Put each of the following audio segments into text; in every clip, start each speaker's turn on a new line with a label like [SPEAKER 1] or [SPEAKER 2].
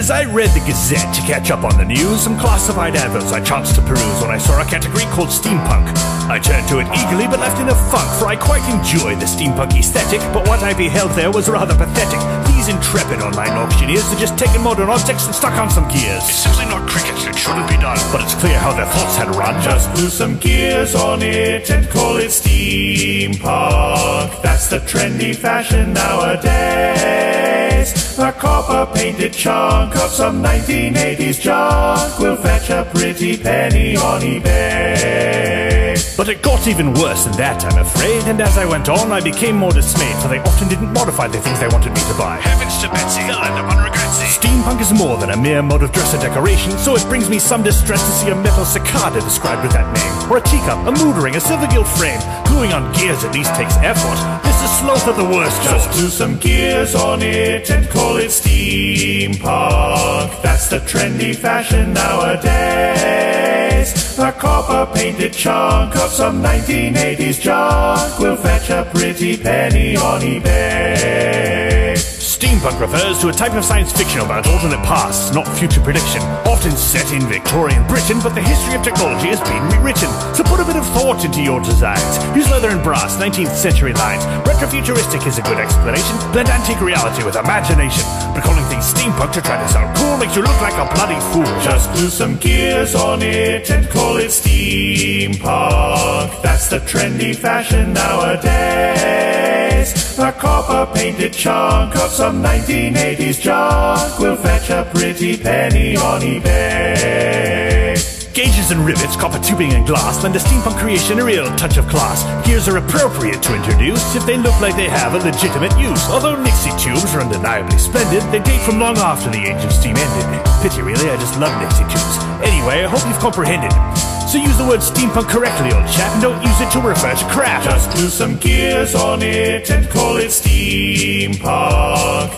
[SPEAKER 1] As I read the Gazette to catch up on the news, some classified adverts I chanced to peruse when I saw a category called Steampunk. I turned to it eagerly but left in a funk, for I quite enjoy the steampunk aesthetic, but what I beheld there was rather pathetic. These intrepid online auctioneers had just taken modern objects and stuck on some gears. It's simply not cricket, it shouldn't be done, but it's clear how their thoughts had run. Just glue some gears on it and call it steampunk. That's the trendy fashion nowadays. A copper-painted chunk of some 1980s junk will fetch a pretty penny on eBay. But it got even worse than that, I'm afraid, and as I went on, I became more dismayed, for they often didn't modify the things they wanted me to buy. Heavens to Betsy, they'll end up on regretsy. Steampunk is more than a mere mode of dress or decoration, so it brings me some distress to see a metal cicada described with that name, or a teacup, a mood ring, a silver gilt frame. Gluing on gears at least takes effort. This is sloth of the worst sort. Just glue some gears on it and call it steampunk. That's the trendy fashion nowadays. A copper-painted chunk of some 1980s junk will fetch a pretty penny on eBay. Steampunk refers to a type of science fiction about alternate pasts, not future prediction. Often set in Victorian Britain, but the history of technology has been rewritten. So put a bit of thought into your designs. Use leather and brass, 19th century lines. Retrofuturistic is a good explanation. Blend antique reality with imagination. But calling things steampunk to try to sound cool makes you look like a bloody fool. Just glue some gears on it and call it steampunk. That's the trendy fashion nowadays. A copper-painted chunk of some 1980s junk will fetch a pretty penny on eBay. Gauges and rivets, copper tubing and glass lend a steampunk creation a real touch of class. Gears are appropriate to introduce if they look like they have a legitimate use. Although Nixie tubes are undeniably splendid, they date from long after the age of steam ended. Pity really, I just love Nixie tubes. Anyway, I hope you've comprehended. So use the word steampunk correctly, old chap, and don't use it to refer to crap. Just glue some gears on it and call it steampunk.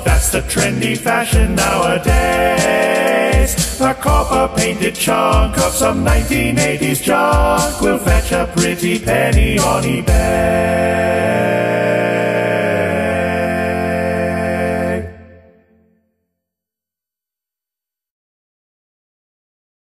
[SPEAKER 1] That's the trendy fashion nowadays. A copper-painted chunk of some 1980s junk will fetch a pretty penny on eBay.